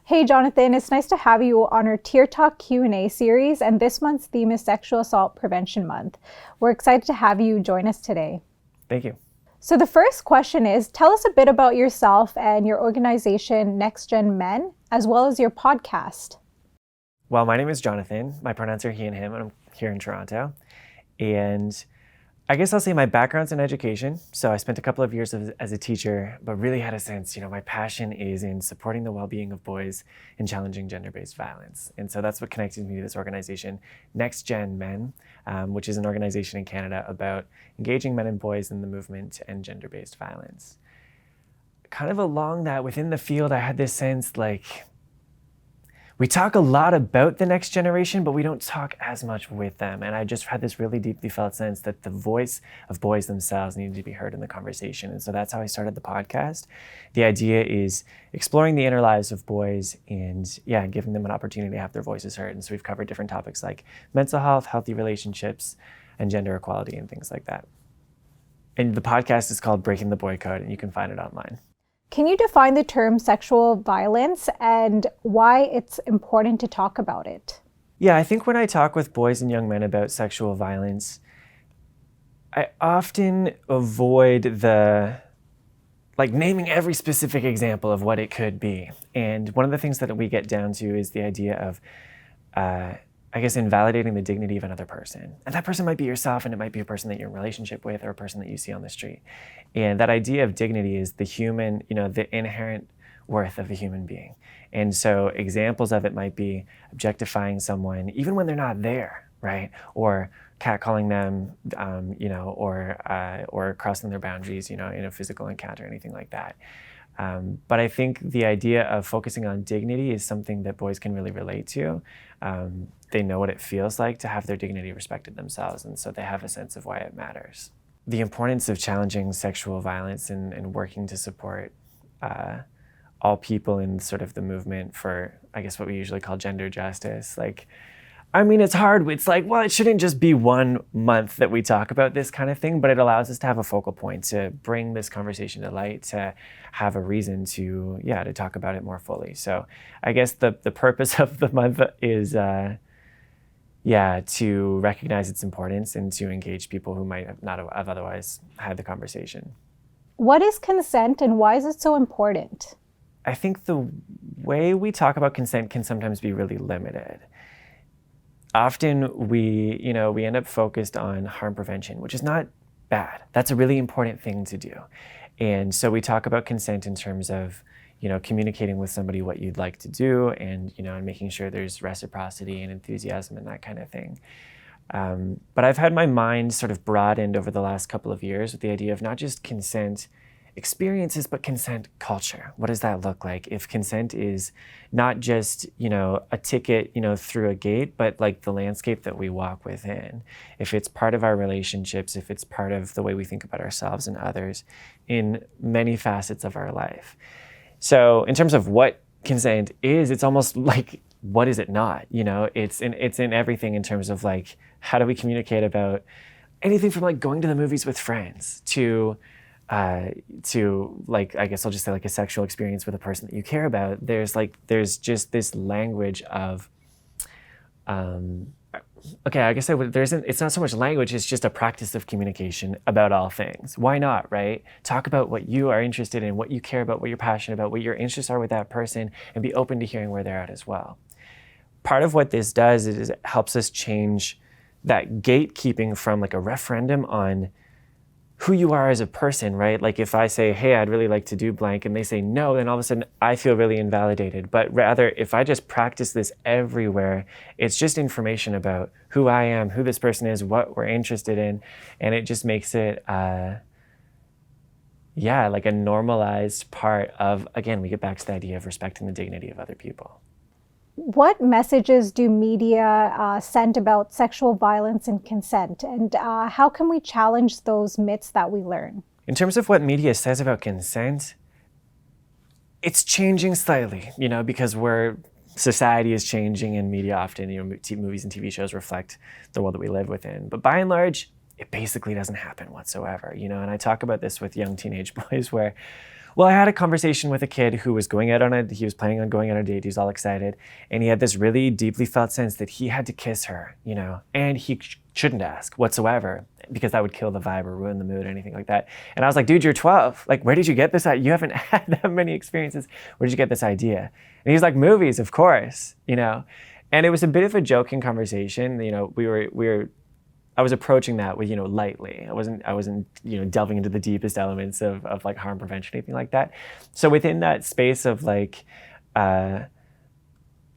Hey Jonathan, it's nice to have you on our T.E.A.R Talk Q&A series, and this month's theme is Sexual Assault Prevention Month. We're excited to have you join us today. Thank you. So the first question is, tell us a bit about yourself and your organization, Next Gen Men, as well as your podcast. Well, my name is Jonathan. My pronouns are he and him, and I'm here in Toronto. And I guess I'll say my background's in education. So I spent a couple of years as a teacher, but really had a sense, my passion is in supporting the well-being of boys and challenging gender-based violence. And so that's what connected me to this organization, Next Gen Men, which is an organization in Canada about engaging men and boys in the movement to end gender-based violence. Kind of along that, within the field, I had this sense we talk a lot about the next generation, but we don't talk as much with them. And I just had this really deeply felt sense that the voice of boys themselves needed to be heard in the conversation. And so that's how I started the podcast. The idea is exploring the inner lives of boys and giving them an opportunity to have their voices heard. And so we've covered different topics like mental health, healthy relationships, and gender equality and things like that. And the podcast is called Breaking the Boy Code, and you can find it online. Can you define the term sexual violence and why it's important to talk about it? Yeah, I think when I talk with boys and young men about sexual violence, I often avoid naming every specific example of what it could be. And one of the things that we get down to is the idea of, invalidating the dignity of another person. And that person might be yourself, and it might be a person that you're in a relationship with or a person that you see on the street. And that idea of dignity is the human, the inherent worth of a human being. And so examples of it might be objectifying someone, even when they're not there, right? Or catcalling them, or crossing their boundaries, in a physical encounter, anything like that. But I think the idea of focusing on dignity is something that boys can really relate to. They know what it feels like to have their dignity respected themselves, and so they have a sense of why it matters. The importance of challenging sexual violence and working to support all people in sort of the movement for, I guess, what we usually call gender justice. It's hard. It's it shouldn't just be 1 month that we talk about this kind of thing, but it allows us to have a focal point, to bring this conversation to light, to have a reason to talk about it more fully. So I guess the purpose of the month is, to recognize its importance and to engage people who might not have otherwise had the conversation. What is consent and why is it so important? I think the way we talk about consent can sometimes be really limited. Often we end up focused on harm prevention, which is not bad. That's a really important thing to do. And so we talk about consent in terms of, communicating with somebody what you'd like to do and, and making sure there's reciprocity and enthusiasm and that kind of thing. But I've had my mind sort of broadened over the last couple of years with the idea of not just consent experiences, but consent culture. What does that look like? If consent is not just, a ticket, through a gate, but the landscape that we walk within. If it's part of our relationships, if it's part of the way we think about ourselves and others in many facets of our life. So in terms of what consent is, it's almost what is it not? It's in everything in terms of how do we communicate about anything from going to the movies with friends to I guess I'll just say a sexual experience with a person that you care about. There's just this language of, it's not so much language, it's just a practice of communication about all things. Why not, right? Talk about what you are interested in, what you care about, what you're passionate about, what your interests are with that person, and be open to hearing where they're at as well. Part of what this does is it helps us change that gatekeeping from a referendum on who you are as a person, right? If I say, hey, I'd really like to do blank, and they say no, then all of a sudden I feel really invalidated. But rather, if I just practice this everywhere, it's just information about who I am, who this person is, what we're interested in, and it just makes it, a normalized part of, again, we get back to the idea of respecting the dignity of other people. What messages do media send about sexual violence and consent? And how can we challenge those myths that we learn? In terms of what media says about consent, it's changing slightly, because society is changing and media often, movies and TV shows reflect the world that we live within. But by and large, it basically doesn't happen whatsoever, And I talk about this with young teenage boys where Well, I had a conversation with a kid who was he was planning on going on a date. He was all excited. And he had this really deeply felt sense that he had to kiss her, and he shouldn't ask whatsoever because that would kill the vibe or ruin the mood or anything like that. And I was like, dude, you're 12. Like, where did you get this? You haven't had that many experiences. Where did you get this idea? And he's like, movies, of course, And it was a bit of a joking conversation. I was approaching that with, lightly. I wasn't, delving into the deepest elements of like harm prevention, anything like that. So within that space of like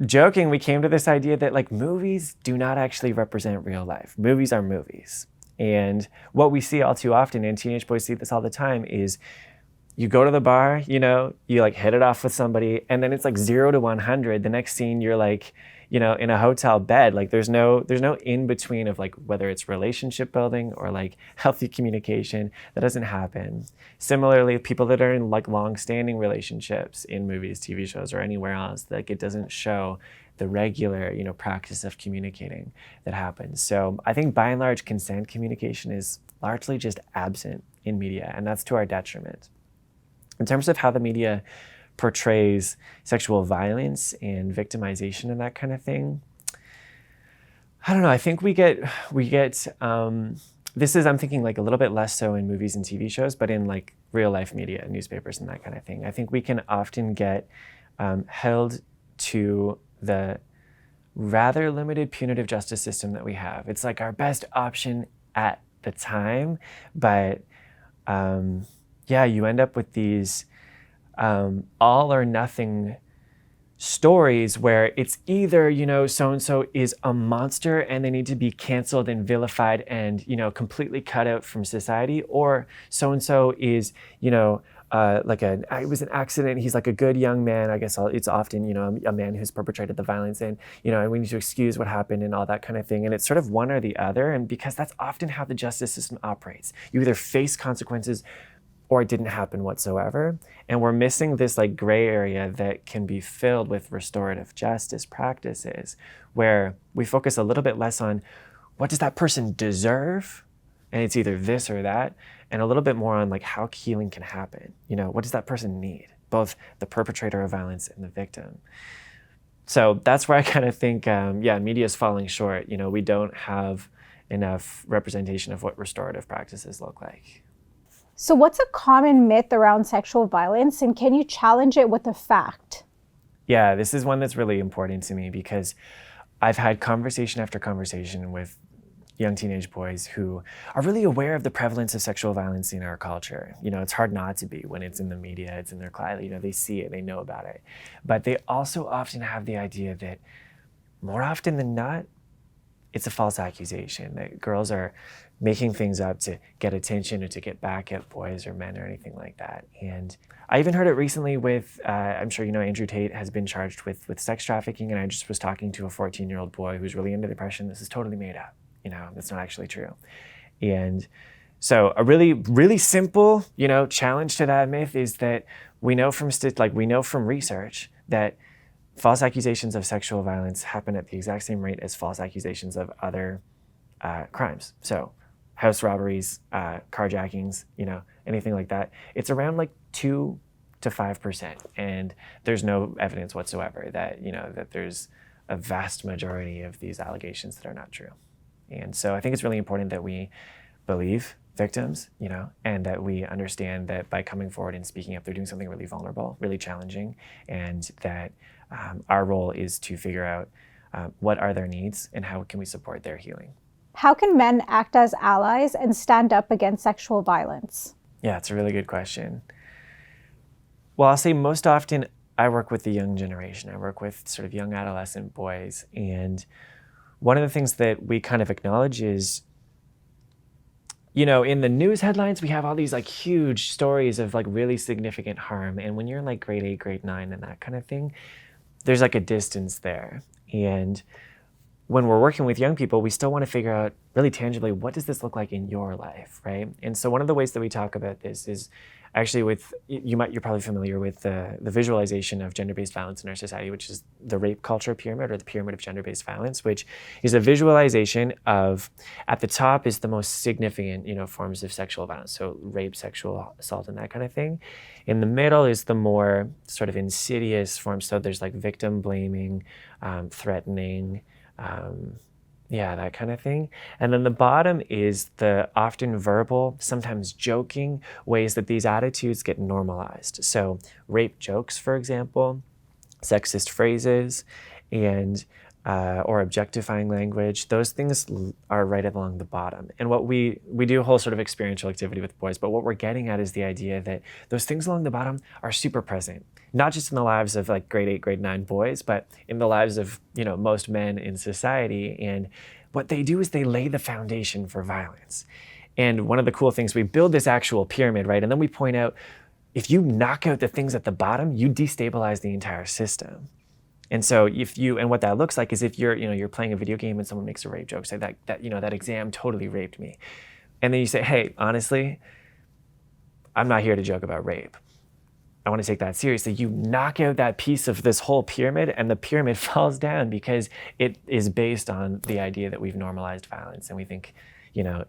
joking, we came to this idea that like movies do not actually represent real life. Movies are movies. And what we see all too often, and teenage boys see this all the time, is you go to the bar, you like hit it off with somebody, and then it's like 0 to 100. The next scene, you're like, in a hotel bed. Like there's no in between of like whether it's relationship building or like healthy communication. That doesn't happen. Similarly, people that are in like long-standing relationships in movies, TV shows, or anywhere else, like it doesn't show the regular, practice of communicating that happens. So I think by and large, consent communication is largely just absent in media, and that's to our detriment. In terms of how the media portrays sexual violence and victimization and that kind of thing, I don't know. I think we get I'm thinking like a little bit less so in movies and TV shows, but in like real life media, newspapers and that kind of thing. I think we can often get held to the rather limited punitive justice system that we have. It's like our best option at the time, but you end up with these all or nothing stories where it's either, so-and-so is a monster and they need to be canceled and vilified and, completely cut out from society, or so-and-so is, it was an accident. He's like a good young man. I guess it's often, a man who's perpetrated the violence and we need to excuse what happened and all that kind of thing. And it's sort of one or the other. And because that's often how the justice system operates, you either face consequences or it didn't happen whatsoever. And we're missing this like gray area that can be filled with restorative justice practices, where we focus a little bit less on what does that person deserve, and it's either this or that, and a little bit more on like how healing can happen. What does that person need? Both the perpetrator of violence and the victim. So that's where I kind of think, media is falling short. We don't have enough representation of what restorative practices look like. So what's a common myth around sexual violence, and can you challenge it with a fact? Yeah, this is one that's really important to me because I've had conversation after conversation with young teenage boys who are really aware of the prevalence of sexual violence in our culture. It's hard not to be when it's in the media, it's in their class, they see it, they know about it. But they also often have the idea that more often than not, it's a false accusation, that girls are making things up to get attention or to get back at boys or men or anything like that. And I even heard it recently with, I'm sure Andrew Tate has been charged with sex trafficking, and I just was talking to a 14-year-old boy who's really into depression. This is totally made up, it's not actually true. And so a really, really simple, challenge to that myth is that we know from research that false accusations of sexual violence happen at the exact same rate as false accusations of other crimes. So house robberies, carjackings, anything like that. It's around like 2 to 5%. And there's no evidence whatsoever that, that there's a vast majority of these allegations that are not true. And so I think it's really important that we believe victims, and that we understand that by coming forward and speaking up, they're doing something really vulnerable, really challenging, and that our role is to figure out what are their needs and how can we support their healing. How can men act as allies and stand up against sexual violence? Yeah, it's a really good question. Well, I'll say most often I work with the young generation. I work with sort of young adolescent boys. And one of the things that we kind of acknowledge is, in the news headlines, we have all these like huge stories of like really significant harm. And when you're in like grade 8, grade 9 and that kind of thing, there's like a distance there. And when we're working with young people, we still want to figure out really tangibly, what does this look like in your life, right? And so one of the ways that we talk about this is actually you're probably familiar with the visualization of gender-based violence in our society, which is the rape culture pyramid, or the pyramid of gender-based violence, which is a visualization of, at the top is the most significant, forms of sexual violence. So rape, sexual assault, and that kind of thing. In the middle is the more sort of insidious forms. So there's like victim blaming, threatening, that kind of thing. And then the bottom is the often verbal, sometimes joking ways that these attitudes get normalized. So rape jokes, for example, sexist phrases, and or objectifying language, those things are right along the bottom. And what we do a whole sort of experiential activity with boys, but what we're getting at is the idea that those things along the bottom are super present, not just in the lives of like grade 8, grade 9 boys, but in the lives of, most men in society. And what they do is they lay the foundation for violence. And one of the cool things, we build this actual pyramid, right? And then we point out, if you knock out the things at the bottom, you destabilize the entire system. And so and what that looks like is if you're playing a video game and someone makes a rape joke, say that exam totally raped me. And then you say, hey, honestly, I'm not here to joke about rape. I want to take that seriously. You knock out that piece of this whole pyramid and the pyramid falls down, because it is based on the idea that we've normalized violence, and we think,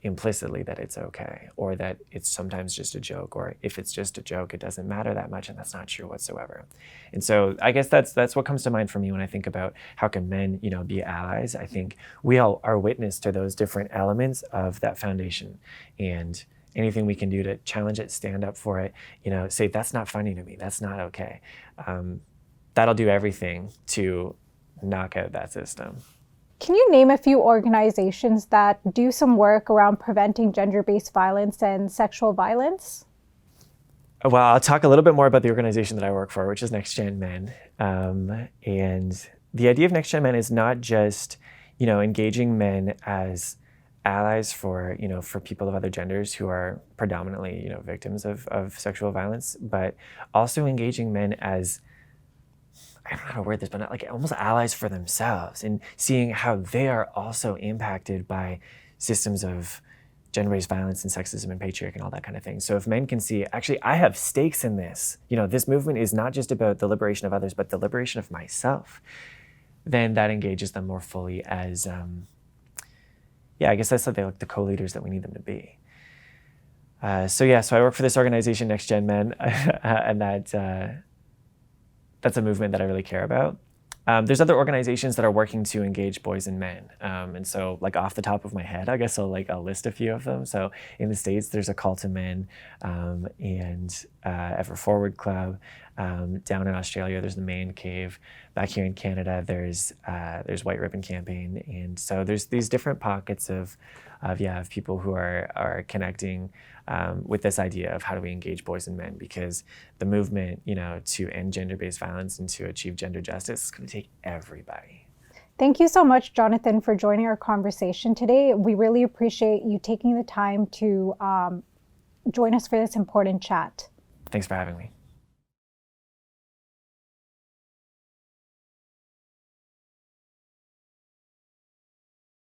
implicitly that it's okay, or that it's sometimes just a joke, or if it's just a joke, it doesn't matter that much, and that's not true whatsoever. And so I guess that's what comes to mind for me when I think about how can men, be allies. I think we all are witness to those different elements of that foundation, and anything we can do to challenge it, stand up for it, say that's not funny to me, that's not okay. That'll do everything to knock out that system. Can you name a few organizations that do some work around preventing gender-based violence and sexual violence? Well, I'll talk a little bit more about the organization that I work for, which is Next Gen Men. And the idea of Next Gen Men is not just, engaging men as allies for people of other genders who are predominantly, victims of sexual violence, but also engaging men as, I don't know how to word this, but not like almost allies for themselves, and seeing how they are also impacted by systems of gender-based violence and sexism and patriarchy and all that kind of thing. So if men can see, actually, I have stakes in this, this movement is not just about the liberation of others, but the liberation of myself, then that engages them more fully as, I guess that's like the co-leaders that we need them to be. So I work for this organization, Next Gen Men, and that's a movement that I really care about. There's other organizations that are working to engage boys and men. And so like off the top of my head, I guess I'll list a few of them. So in the States, there's a Call to Men, and Ever Forward Club. Down in Australia, there's the Man Cave. Back here in Canada, there's White Ribbon Campaign. And so there's these different pockets of people who are connecting with this idea of how do we engage boys and men, because the movement, to end gender-based violence and to achieve gender justice is going to take everybody. Thank you so much, Jonathon, for joining our conversation today. We really appreciate you taking the time to join us for this important chat. Thanks for having me.